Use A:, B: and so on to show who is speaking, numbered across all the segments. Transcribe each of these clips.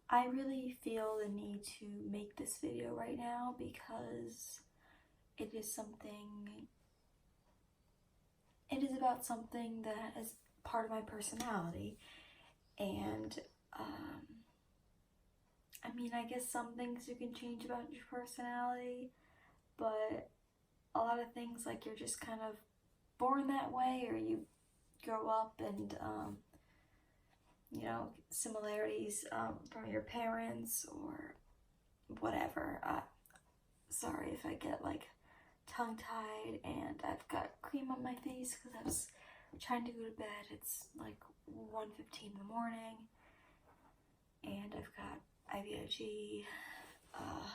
A: I really feel the need to make this video right now because it is about something that is part of my personality. And I mean, I guess some things you can change about your personality, but a lot of things, like, you're just kind of born that way, or you grow up and similarities from your parents or whatever. Sorry if I get like tongue-tied and I've got cream on my face because I was trying to go to bed. It's like 1:15 in the morning and I've got IVIG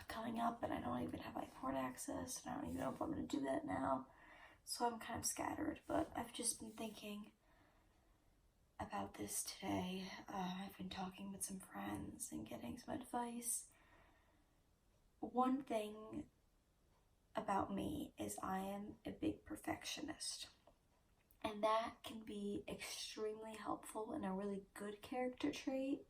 A: coming up, and I don't even have my port access, and I don't even know if I'm going to do that now. So I'm kind of scattered, but I've just been thinking about this today. I've been talking with some friends and getting some advice. One thing about me is I am a big perfectionist, and that can be extremely helpful and a really good character trait,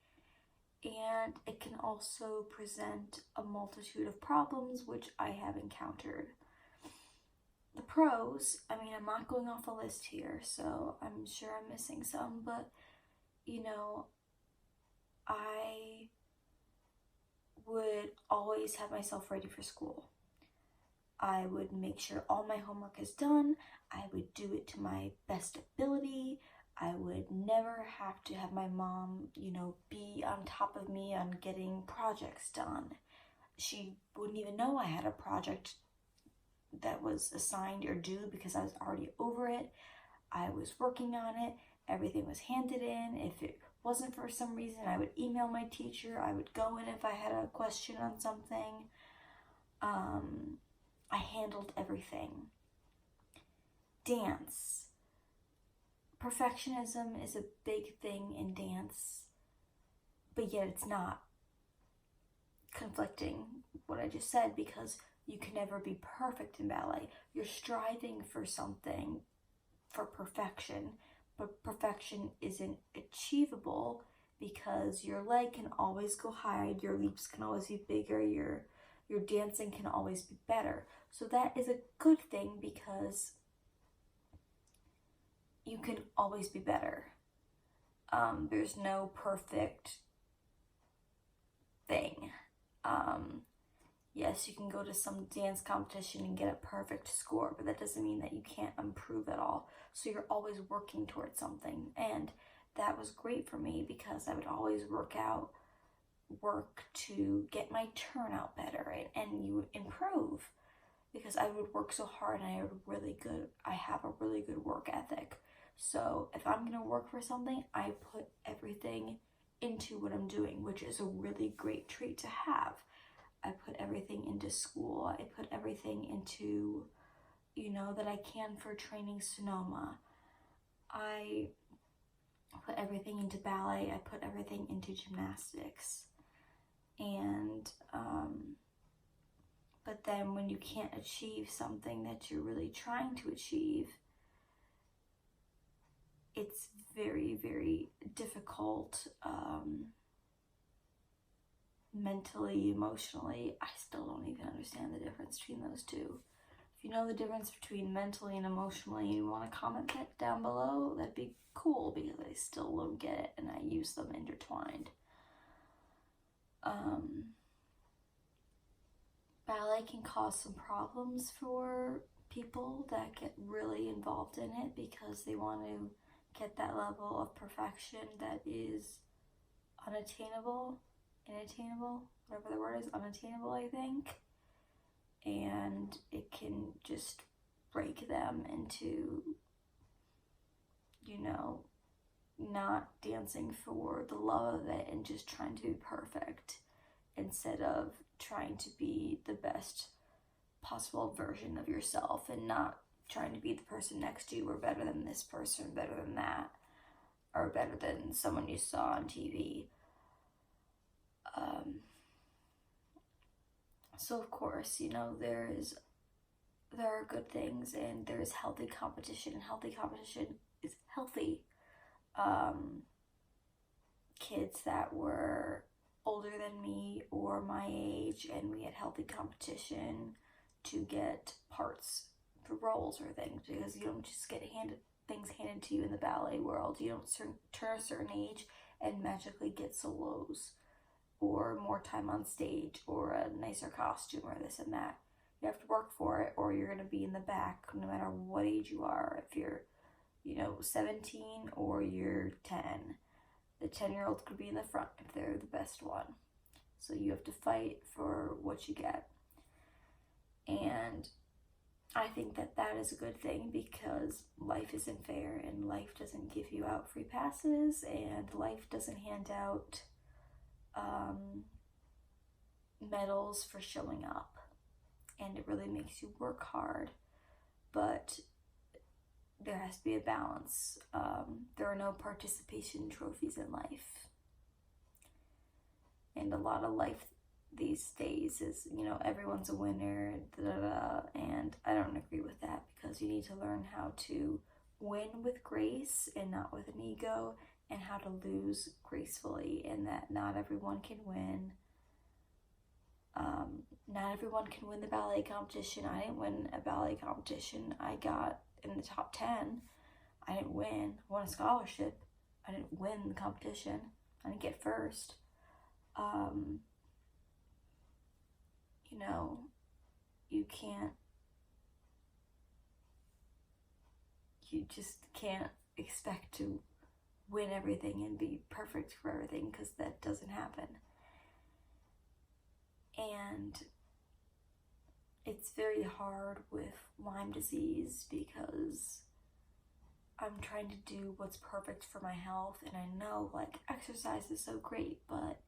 A: and it can also present a multitude of problems which I have encountered. The pros, I mean, I'm not going off a list here, so I'm sure I'm missing some, but I would always have myself ready for school. I would make sure all my homework is done. I would do it to my best ability. I would never have to have my mom, be on top of me on getting projects done. She wouldn't even know I had a project that was assigned or due because I was already over it. I was working on it. Everything was handed in. If it wasn't for some reason, I would email my teacher. I would go in if I had a question on something. I handled everything. Dance. Perfectionism is a big thing in dance, but yet it's not conflicting what I just said, because you can never be perfect in ballet. You're striving for something, for perfection, but perfection isn't achievable because your leg can always go high, your leaps can always be bigger, your dancing can always be better. So that is a good thing because you can always be better. There's no perfect thing. Yes, you can go to some dance competition and get a perfect score, but that doesn't mean that you can't improve at all. So you're always working towards something, and that was great for me because I would always work to get my turnout better, and you would improve because I would work so hard, and I have a really good work ethic. So if I'm gonna work for something, I put everything into what I'm doing, which is a really great trait to have. I put everything into school. I put everything into, that I can for training Sonoma. I put everything into ballet. I put everything into gymnastics. And, but then when you can't achieve something that you're really trying to achieve, it's very, very difficult, mentally, emotionally. I still don't even understand the difference between those two. If you know the difference between mentally and emotionally and you want to comment that down below, that'd be cool, because I still don't get it and I use them intertwined. Ballet can cause some problems for people that get really involved in it because they want to get that level of perfection that is unattainable, whatever the word is, unattainable, I think. And it can just break them into, not dancing for the love of it and just trying to be perfect instead of trying to be the best possible version of yourself, and not trying to be the person next to you, or better than this person, better than that, or better than someone you saw on TV. So of course, there are good things, and there is healthy competition, and healthy competition is healthy. Kids that were older than me or my age, and we had healthy competition to get parts for roles or things, because you don't just get things handed to you in the ballet world. You don't turn a certain age and magically get solos or more time on stage or a nicer costume or this and that. You have to work for it, or you're going to be in the back no matter what age you are. If you're 17 or you're 10, the 10-year-old could be in the front if they're the best one. So you have to fight for what you get. And I think that is a good thing, because life isn't fair, and life doesn't give you out free passes, and life doesn't hand out medals for showing up. And it really makes you work hard, but there has to be a balance. There are no participation trophies in life. And a lot of life these days is, everyone's a winner, and I don't agree with that, because you need to learn how to win with grace and not with an ego, and how to lose gracefully, and that not everyone can win. Not everyone can win the ballet competition. I didn't win a ballet competition. I got in the top 10. I didn't win. I won a scholarship. I didn't win the competition. I didn't get first. You just can't expect to win everything and be perfect for everything, because that doesn't happen. And it's very hard with Lyme disease, because I'm trying to do what's perfect for my health, and I know exercise is so great, but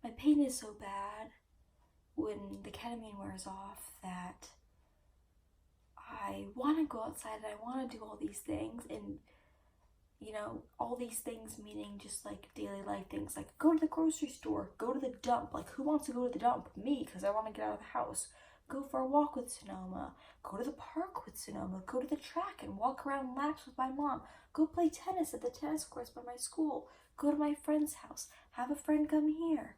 A: my pain is so bad when the ketamine wears off that I want to go outside and I want to do all these things, and all these things meaning just daily life things, go to the grocery store, go to the dump. Who wants to go to the dump? Me, because I want to get out of the house. Go for a walk with Sonoma. Go to the park with Sonoma. Go to the track and walk around laps with my mom. Go play tennis at the tennis courts by my school. Go to my friend's house. Have a friend come here.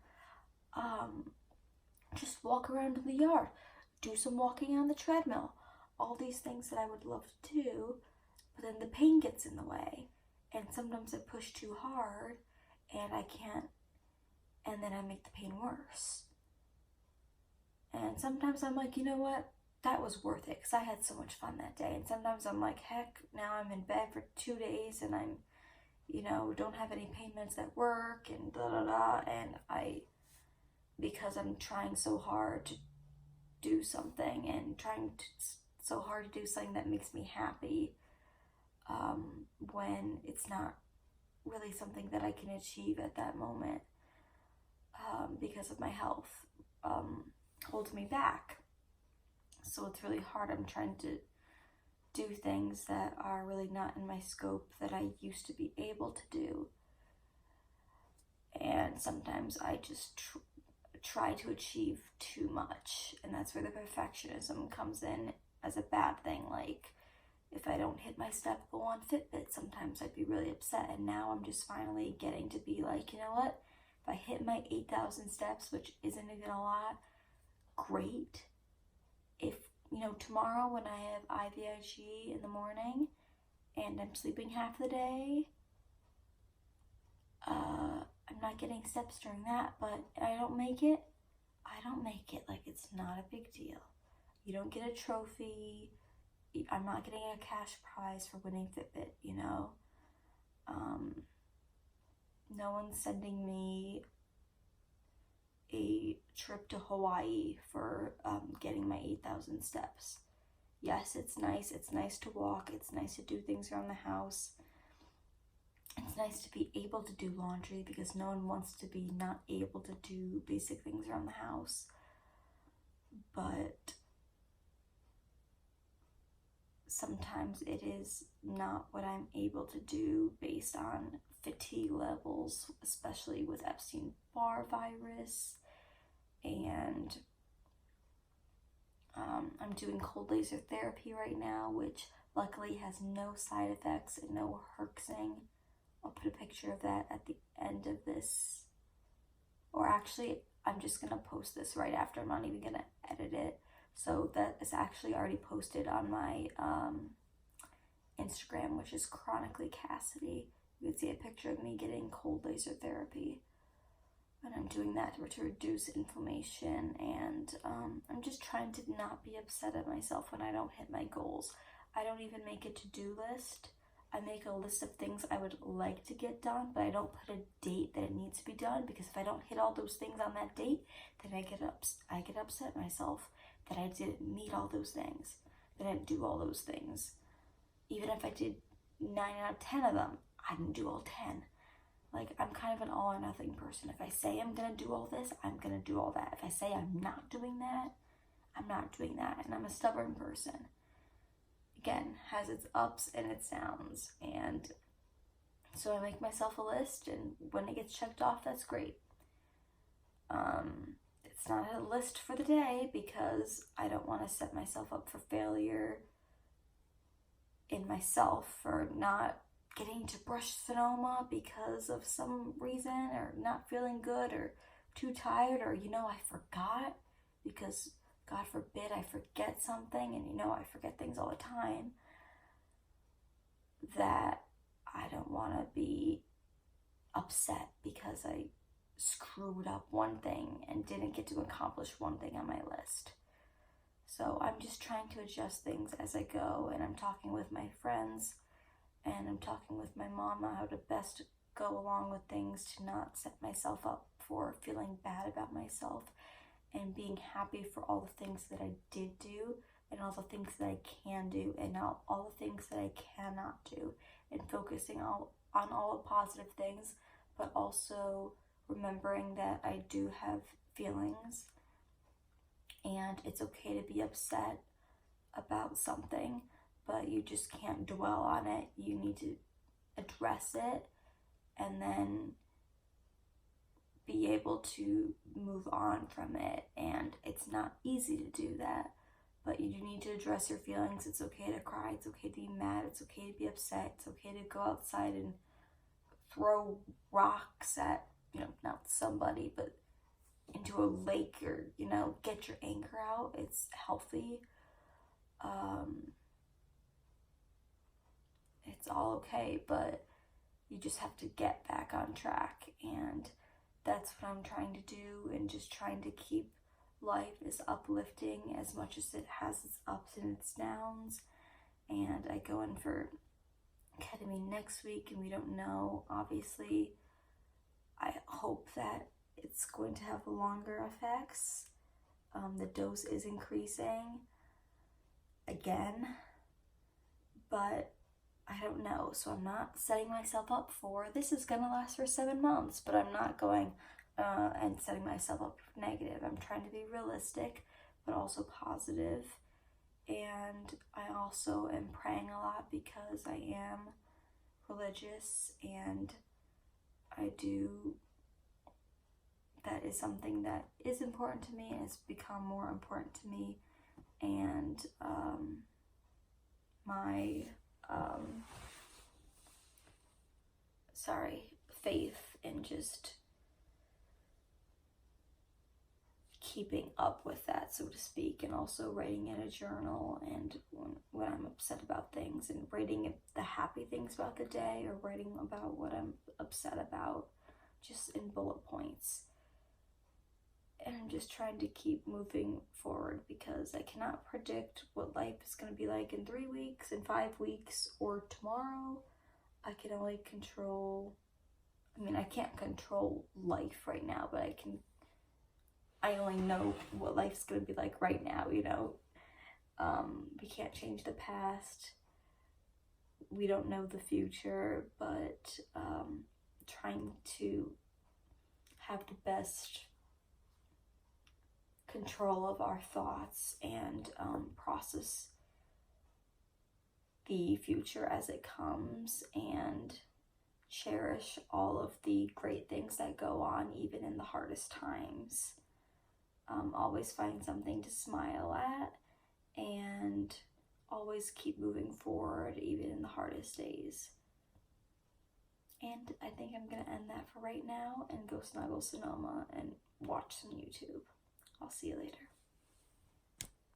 A: Just walk around in the yard. Do some walking on the treadmill. All these things that I would love to do, but then the pain gets in the way. And sometimes I push too hard and I can't, and then I make the pain worse. And sometimes I'm like, you know what? That was worth it, because I had so much fun that day. And sometimes I'm like, heck, now I'm in bed for 2 days and I'm, don't have any pain meds at work and and because I'm trying so hard to do something and so hard to do something that makes me happy, when it's not really something that I can achieve at that moment, because of my health, holds me back. So it's really hard. I'm trying to do things that are really not in my scope that I used to be able to do. And sometimes I just try to achieve too much, and that's where the perfectionism comes in as a bad thing. If I don't hit my step goal on Fitbit, sometimes I'd be really upset, and now I'm just finally getting to be like, you know what? If I hit my 8,000 steps, which isn't even a lot, great. If, tomorrow when I have IVIG in the morning and I'm sleeping half the day, I'm not getting steps during that, but I don't make it. It's not a big deal. You don't get a trophy. I'm not getting a cash prize for winning Fitbit, No one's sending me a trip to Hawaii for getting my 8,000 steps. Yes, it's nice. It's nice to walk. It's nice to do things around the house. It's nice to be able to do laundry, because no one wants to be not able to do basic things around the house. But sometimes it is not what I'm able to do based on fatigue levels, especially with Epstein-Barr virus. And I'm doing cold laser therapy right now, which luckily has no side effects and no herxing. I'll put a picture of that at the end of this, or actually, I'm just gonna post this right after. I'm not even gonna edit it. So that is actually already posted on my Instagram, which is Chronically Cassidy. You can see a picture of me getting cold laser therapy. And I'm doing that to reduce inflammation, and I'm just trying to not be upset at myself when I don't hit my goals. I don't even make a to-do list. I make a list of things I would like to get done, but I don't put a date that it needs to be done, because if I don't hit all those things on that date, then I get upset at myself that I didn't meet all those things, that I didn't do all those things. Even if I did 9 out of 10 of them, I didn't do all 10. Like, I'm kind of an all or nothing person. If I say I'm gonna do all this, I'm gonna do all that. If I say I'm not doing that, I'm not doing that. And I'm a stubborn person. Again, has its ups and its downs. And so I make myself a list, and when it gets checked off, that's great. It's not a list for the day, because I don't want to set myself up for failure in myself for not getting to brush Sonoma because of some reason, or not feeling good, or too tired, or I forgot, because God forbid I forget something, and I forget things all the time, that I don't want to be upset because I screwed up one thing and didn't get to accomplish one thing on my list. So I'm just trying to adjust things as I go, and I'm talking with my friends, and I'm talking with my mom on how to best go along with things to not set myself up for feeling bad about myself, and being happy for all the things that I did do, and all the things that I can do, and not all the things that I cannot do, and focusing on all the positive things, but also remembering that I do have feelings, and it's okay to be upset about something, but you just can't dwell on it. You need to address it, and then be able to move on from it. And it's not easy to do that, but you do need to address your feelings. It's okay to cry, it's okay to be mad, it's okay to be upset, it's okay to go outside and throw rocks at, not somebody, but into a lake, or, get your anger out. It's healthy. It's all okay, but you just have to get back on track, and that's what I'm trying to do, and just trying to keep life as uplifting as much as it has its ups and its downs. And I go in for ketamine next week, and we don't know, obviously. I hope that it's going to have longer effects. The dose is increasing again, but I don't know. So I'm not setting myself up for, this is gonna last for 7 months, but I'm not going and setting myself up for negative. I'm trying to be realistic, but also positive. And I also am praying a lot, because I am religious, and that is something that is important to me, and it's become more important to me. And my faith in just keeping up with that, so to speak, and also writing in a journal, and when I'm upset about things, and writing the happy things about the day, or writing about what I'm upset about, just in bullet points. And I'm just trying to keep moving forward, because I cannot predict what life is going to be like in 3 weeks, in 5 weeks, or tomorrow. I can only control, I can't control life right now, but I only know what life's going to be like right now, we can't change the past. We don't know the future, but trying to have the best control of our thoughts, and process the future as it comes, and cherish all of the great things that go on, even in the hardest times. Always find something to smile at, and always keep moving forward, even in the hardest days. And I think I'm going to end that for right now, and go snuggle Sonoma, and watch some YouTube. I'll see you later.